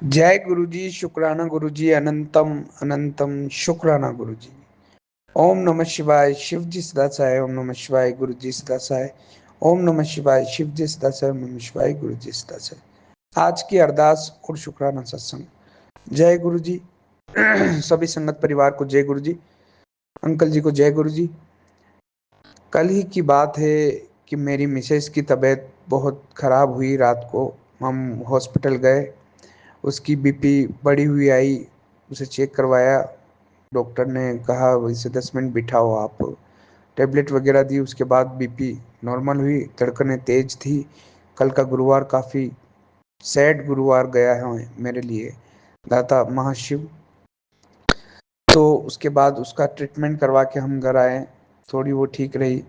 जय गुरु जी, शुक्राना गुरु जी, अनंतम अनंतम शुक्राना गुरु जी। ओम नमः शिवाय, शिव जी सदा सहाय। ओम नमः शिवाय, गुरु जी सदा सहाय। ओम नमः शिवाय, शिव जी सदा सहाय। ओम नमः शिवाय, गुरु जी सदा सहाय। आज की अरदास और शुक्राना सत्संग। जय गुरु जी। सभी संगत परिवार को जय गुरु जी। अंकल जी को जय गुरु जी। कल ही की बात है कि मेरी मिसेस की तबीयत बहुत खराब हुई। रात को हम हॉस्पिटल गए। उसकी बीपी बढ़ी हुई आई। उसे चेक करवाया। डॉक्टर ने कहा इसे 10 मिनट बिठाओ आप। टेबलेट वगैरह दी। उसके बाद बीपी नॉर्मल हुई। धड़कनें तेज थी। कल का गुरुवार काफ़ी सैड गुरुवार गया है मेरे लिए, दाता महाशिव। तो उसके बाद उसका ट्रीटमेंट करवा के हम घर आए। थोड़ी वो ठीक रही।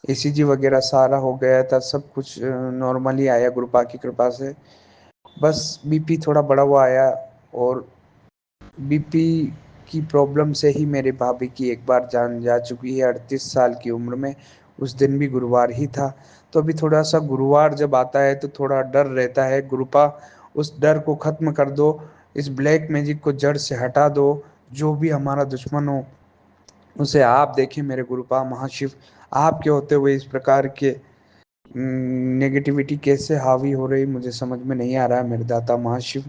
ईसीजी वगैरह सारा हो गया था। सब कुछ नॉर्मल ही आया गुरुपा की कृपा से। बस बीपी थोड़ा बढ़ा हुआ आया। और बीपी की प्रॉब्लम से ही मेरे भाभी की एक बार जान जा चुकी है 38 साल की उम्र में। उस दिन भी गुरुवार ही था। तो अभी थोड़ा सा गुरुवार जब आता है तो थोड़ा डर रहता है। गुरुपा उस डर को खत्म कर दो। इस ब्लैक मैजिक को जड़ से हटा दो। जो भी हमारा दुश्मन हो उसे आप देखें मेरे गुरुपा महाशिव। आपके होते हुए इस प्रकार के नेगेटिविटी कैसे हावी हो रही मुझे समझ में नहीं आ रहा है मेरे दाता महाशिव।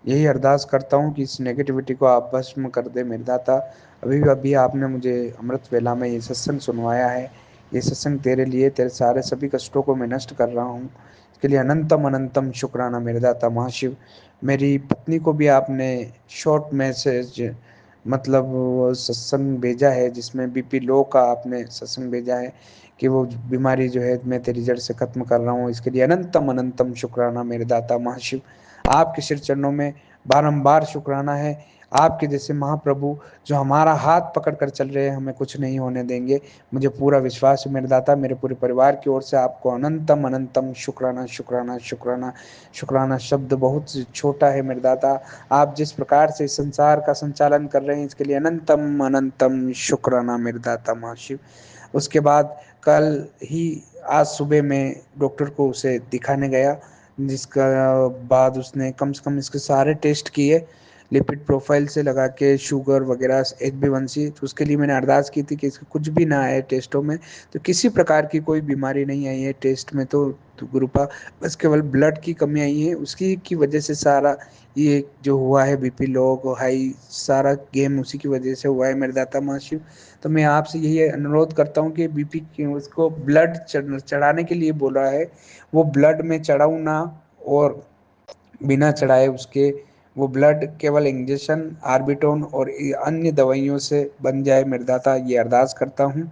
यही अरदास करता हूँ कि इस नेगेटिविटी को आप भस्म कर दे मेरे दाता। अभी अभी आपने मुझे अमृत वेला में ये सत्संग सुनवाया है। ये सत्संग तेरे लिए, तेरे सारे सभी कष्टों को मैं नष्ट कर रहा हूँ। इसके लिए अनंतम अनंतम शुक्राना मेरे दाता महाशिव। मेरी पत्नी को भी आपने शॉर्ट मैसेज मतलब वो सत्संग भेजा है जिसमें बीपी लो का आपने सत्संग भेजा है कि वो बीमारी जो है मैं तेरी जड़ से खत्म कर रहा हूँ। इसके लिए अनंतम अनंतम शुक्राना मेरे दाता महाशिव। आपके सिर चरणों में बारंबार शुक्राना है। आपके जैसे महाप्रभु जो हमारा हाथ पकड़ कर चल रहे हैं, हमें कुछ नहीं होने देंगे। मुझे पूरा विश्वास है मेरे दाता। मेरे पूरे परिवार की ओर से आपको अनंतम अनंतम शुक्राना शुक्राना शुक्राना। शुक्राना शब्द बहुत छोटा है मेरे दाता। आप जिस प्रकार से संसार का संचालन कर रहे हैं इसके लिए अनंतम अनंतम शुक्राना मेरे दाता महाशिव। उसके बाद कल ही आज सुबह मैं डॉक्टर को उसे दिखाने गया, जिसका बाद उसने कम से कम इसके सारे टेस्ट किए, लिपिड प्रोफाइल से लगा के शुगर वगैरह HbA1c। तो उसके लिए मैंने अरदास की थी कि इसका कुछ भी ना आए टेस्टों में। तो किसी प्रकार की कोई बीमारी नहीं आई है टेस्ट में। तो गुरुपा बस केवल ब्लड की कमी आई है, उसकी की वजह से सारा ये जो हुआ है बीपी लो हाई सारा गेम उसी की वजह से हुआ है मेरे दाता महाशिव। तो मैं आपसे यही अनुरोध करता हूँ कि बीपी उसको ब्लड चढ़ाने के लिए बोला है। वो ब्लड में चढ़ाऊँ ना, और बिना चढ़ाए उसके वो ब्लड केवल इंजेक्शन आर्बिटोन और अन्य दवाइयों से बन जाए मेरे दाता, ये अरदास करता हूँ।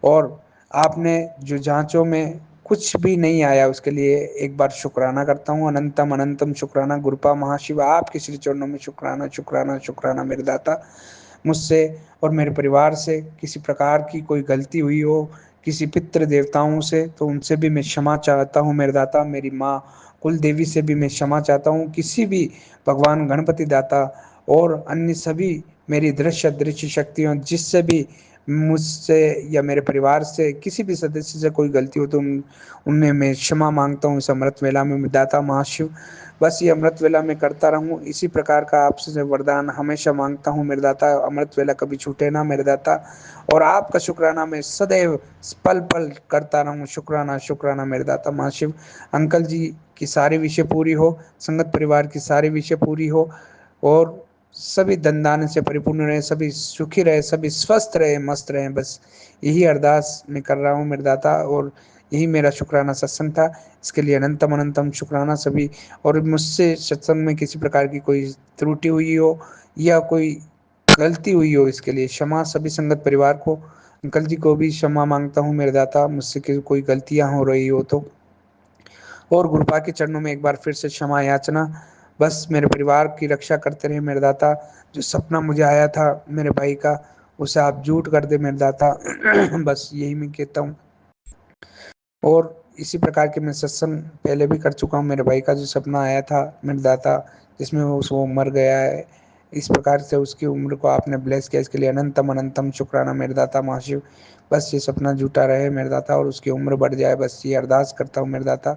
और आपने जो जांचों में कुछ भी नहीं आया उसके लिए एक बार शुक्राना करता हूँ। अनंतम अनंतम शुक्राना गुरुपा महाशिव। आपके श्री चरणों में शुक्राना शुक्राना शुक्राना मेरे दाता। मुझसे और मेरे परिवार से किसी प्रकार की कोई गलती हुई हो किसी पितृ देवताओं से, तो उनसे भी मैं क्षमा चाहता हूँ मेरे दाता। मेरी माँ कुल देवी से भी मैं क्षमा चाहता हूँ। किसी भी भगवान गणपति दाता और अन्य सभी मेरी दृश्य अदृश्य शक्तियों जिससे भी मुझसे या मेरे परिवार से किसी भी सदस्य से कोई गलती हो तो उनमें मैं क्षमा मांगता हूँ इस अमृत वेला में दाता महाशिव। बस ये अमृत वेला में करता रहूं इसी प्रकार का आपसे वरदान हमेशा मांगता हूँ मेरे दाता। अमृत वेला कभी छूटे ना मेरे दाता। और आपका शुक्राना मैं सदैव पल पल करता रहूं। शुक्राना शुक्राना मेरे दाता महाशिव। अंकल जी की सारी विषय पूरी हो, संगत परिवार की सारी विषय पूरी हो, और सभी धन से परिपूर्ण रहे, सभी सुखी रहे, सभी स्वस्थ रहे, मस्त रहे। बस यही अरदास मैं कर रहा हूँ मेरे दाता। और यही मेरा शुक्राना सत्संग था। इसके लिए अनंतम अनंतम शुक्राना सभी। और मुझसे सत्संग में किसी प्रकार की कोई त्रुटि हुई हो या कोई गलती हुई हो इसके लिए क्षमा सभी संगत परिवार को। अंकल जी को भी क्षमा मांगता हूँ मेरे दाता, मुझसे कोई गलतियाँ हो रही हो तो। और गुरुपा के चरणों में एक बार फिर से क्षमा याचना। बस मेरे परिवार की रक्षा करते रहे मेरे दाता। जो सपना मुझे आया था मेरे भाई का उसे आप झूठ कर दे मेरे दाता। बस यही मैं कहता हूँ। और इसी प्रकार के मैं सत्संग पहले भी कर चुका हूँ। मेरे भाई का जो सपना आया था मेरे दाता जिसमें वो मर गया है, इस प्रकार से उसकी उम्र को आपने ब्लेस किया। इसके लिए अनंतम अनंतम शुक्राना मेरे दाता महाशिव। बस ये सपना झूठा रहे मेरे दाता और उसकी उम्र बढ़ जाए, बस ये अरदास करता हूँ मेरे दाता।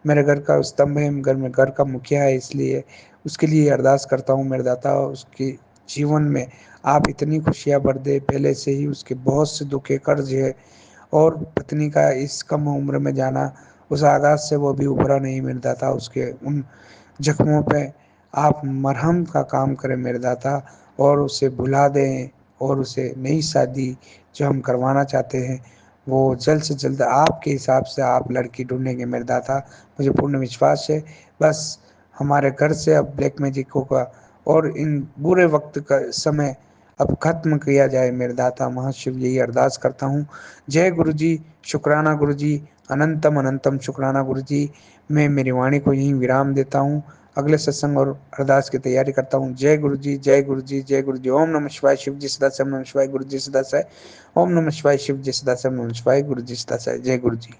मेरे घर का स्तंभ है, घर में घर का मुखिया है, इसलिए उसके लिए अरदास करता हूँ मेरे दाता, उसके जीवन में आप इतनी खुशियाँ भर दे। पहले से ही उसके बहुत से दुखे कर्ज है, और पत्नी का इस कम उम्र में जाना, उस आघात से वो भी उभरा नहीं मेरे दाता। उसके उन जख्मों पे आप मरहम का काम करें मेरे दाता, और उसे भुला दें, और उसे नई शादी जो हम करवाना चाहते हैं वो जल्द से जल्द आपके हिसाब से आप लड़की ढूंढेंगे मेरे दाता। मुझे पूर्ण विश्वास है। बस हमारे घर से अब ब्लैक मैजिक होगा, और इन बुरे वक्त का समय अब खत्म किया जाए मेरे दाता। महाशिव यही अरदास करता हूँ। जय गुरु जी, शुक्राना गुरु जी, अनंतम अनंतम शुक्राना गुरु जी। मैं मेरी वाणी को यहीं विराम देता हूँ, अगले सत्संग और अरदास की तैयारी करता हूँ। जय गुरु जी, जय गुरु जी, जय गुरु जी। ओम नमः शिवाय। शिव जी सदा से, ओम नमः शिवाय। गुरु जी सदा से, ओम नमः शिवाय। शिव जी सदा से, ओम नमः शिवाय। गुरु जी सदा से। जय गुरु जी।